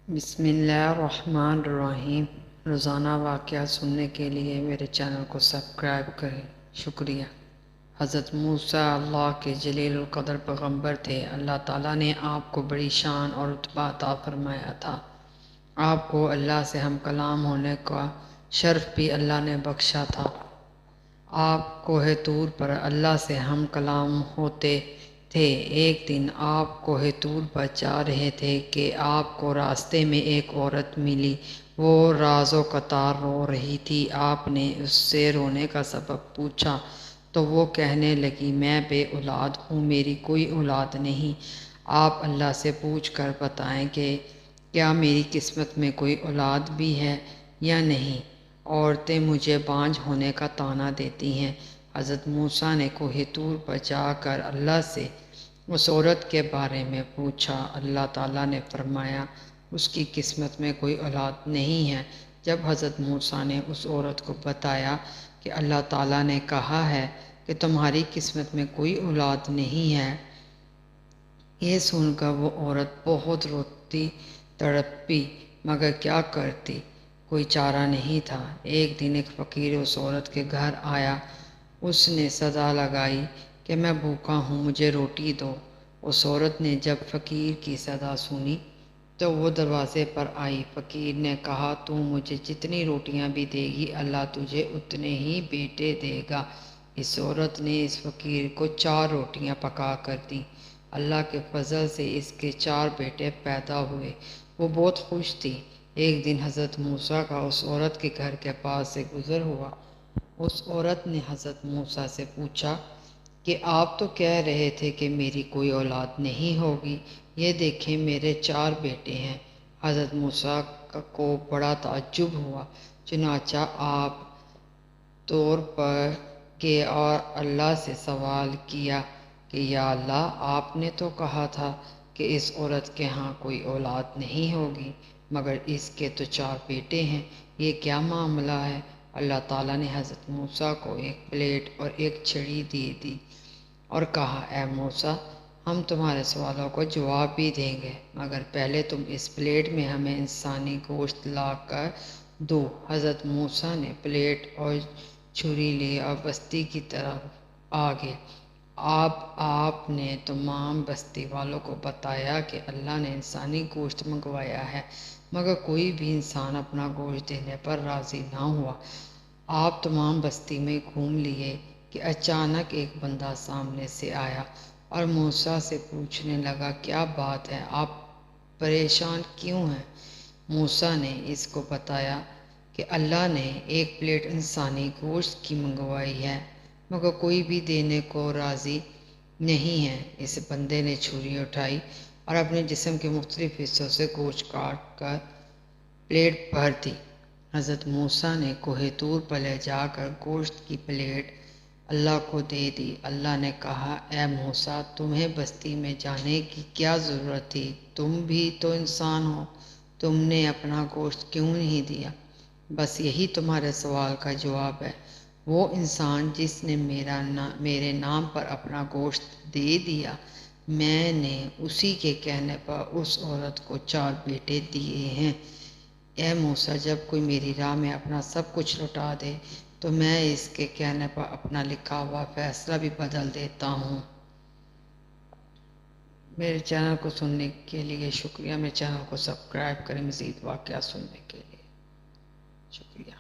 بسم اللہ الرحمن الرحیم۔ روزانہ واقعات سننے کے لیے میرے چینل کو سبسکرائب کریں، شکریہ۔ حضرت موسیٰ اللہ کے جلیل القدر پیغمبر تھے۔ اللہ تعالیٰ نے آپ کو بڑی شان اور رتبہ عطا فرمایا تھا۔ آپ کو اللہ سے ہم کلام ہونے کا شرف بھی اللہ نے بخشا تھا۔ آپ کوہ طور پر اللہ سے ہم کلام ہوتے تھے۔ ایک دن آپ کوہ طور پر جا رہے تھے کہ آپ کو راستے میں ایک عورت ملی۔ وہ راز و قطار رو رہی تھی۔ آپ نے اس سے رونے کا سبب پوچھا تو وہ کہنے لگی، میں بے اولاد ہوں، میری کوئی اولاد نہیں۔ آپ اللہ سے پوچھ کر بتائیں کہ کیا میری قسمت میں کوئی اولاد بھی ہے یا نہیں۔ عورتیں مجھے بانجھ ہونے کا طعنہ دیتی ہیں۔ حضرت موسیٰ نے کوہ طور پر جا کر اللہ سے اس عورت کے بارے میں پوچھا۔ اللہ تعالیٰ نے فرمایا، اس کی قسمت میں کوئی اولاد نہیں ہے۔ جب حضرت موسیٰ نے اس عورت کو بتایا کہ اللہ تعالیٰ نے کہا ہے کہ تمہاری قسمت میں کوئی اولاد نہیں ہے، یہ سن کر وہ عورت بہت روتی تڑپی، مگر کیا کرتی، کوئی چارہ نہیں تھا۔ ایک دن ایک فقیر اس عورت کے گھر آیا۔ اس نے صدا لگائی کہ میں بھوکا ہوں، مجھے روٹی دو۔ اس عورت نے جب فقیر کی صدا سنی تو وہ دروازے پر آئی۔ فقیر نے کہا، تو مجھے جتنی روٹیاں بھی دے گی، اللہ تجھے اتنے ہی بیٹے دے گا۔ اس عورت نے اس فقیر کو 4 روٹیاں پکا کر دیں۔ اللہ کے فضل سے اس کے 4 بیٹے پیدا ہوئے۔ وہ بہت خوش تھی۔ ایک دن حضرت موسیٰ کا اس عورت کے گھر کے پاس سے گزر ہوا۔ اس عورت نے حضرت موسیٰ سے پوچھا کہ آپ تو کہہ رہے تھے کہ میری کوئی اولاد نہیں ہوگی، یہ دیکھیں میرے 4 بیٹے ہیں۔ حضرت موسیٰ کو بڑا تعجب ہوا۔ چنانچہ آپ طور پر گئے اور اللہ سے سوال کیا کہ یا اللہ، آپ نے تو کہا تھا کہ اس عورت کے ہاں کوئی اولاد نہیں ہوگی، مگر اس کے تو 4 بیٹے ہیں، یہ کیا معاملہ ہے؟ اللہ تعالیٰ نے حضرت موسیٰ کو ایک پلیٹ اور ایک چھڑی دے دی اور کہا، اے موسیٰ، ہم تمہارے سوالوں کو جواب بھی دیں گے، مگر پہلے تم اس پلیٹ میں ہمیں انسانی گوشت لا کر دو۔ حضرت موسیٰ نے پلیٹ اور چھری لی اور بستی کی طرف آگے۔ آپ نے تمام بستی والوں کو بتایا کہ اللہ نے انسانی گوشت منگوایا ہے، مگر کوئی بھی انسان اپنا گوشت دینے پر راضی نہ ہوا۔ آپ تمام بستی میں گھوم لیے کہ اچانک ایک بندہ سامنے سے آیا اور موسیٰ سے پوچھنے لگا، کیا بات ہے، آپ پریشان کیوں ہیں؟ موسیٰ نے اس کو بتایا کہ اللہ نے ایک پلیٹ انسانی گوشت کی منگوائی ہے، مگر کوئی بھی دینے کو راضی نہیں ہے۔ اس بندے نے چھری اٹھائی اور اپنے جسم کے مختلف حصوں سے گوشت کاٹ کر پلیٹ بھر دی۔ حضرت موسیٰ نے کوہ طور پر لے جا کر گوشت کی پلیٹ اللہ کو دے دی۔ اللہ نے کہا، اے موسیٰ، تمہیں بستی میں جانے کی کیا ضرورت تھی؟ تم بھی تو انسان ہو، تم نے اپنا گوشت کیوں نہیں دیا؟ بس یہی تمہارے سوال کا جواب ہے۔ وہ انسان جس نے میرے نام پر اپنا گوشت دے دیا، میں نے اسی کے کہنے پر اس عورت کو 4 بیٹے دیے ہیں۔ اے موسیٰ، جب کوئی میری راہ میں اپنا سب کچھ لٹا دے تو میں اس کے کہنے پر اپنا لکھا ہوا فیصلہ بھی بدل دیتا ہوں۔ میرے چینل کو سننے کے لیے شکریہ۔ میرے چینل کو سبسکرائب کریں مزید واقعات سننے کے لیے، شکریہ۔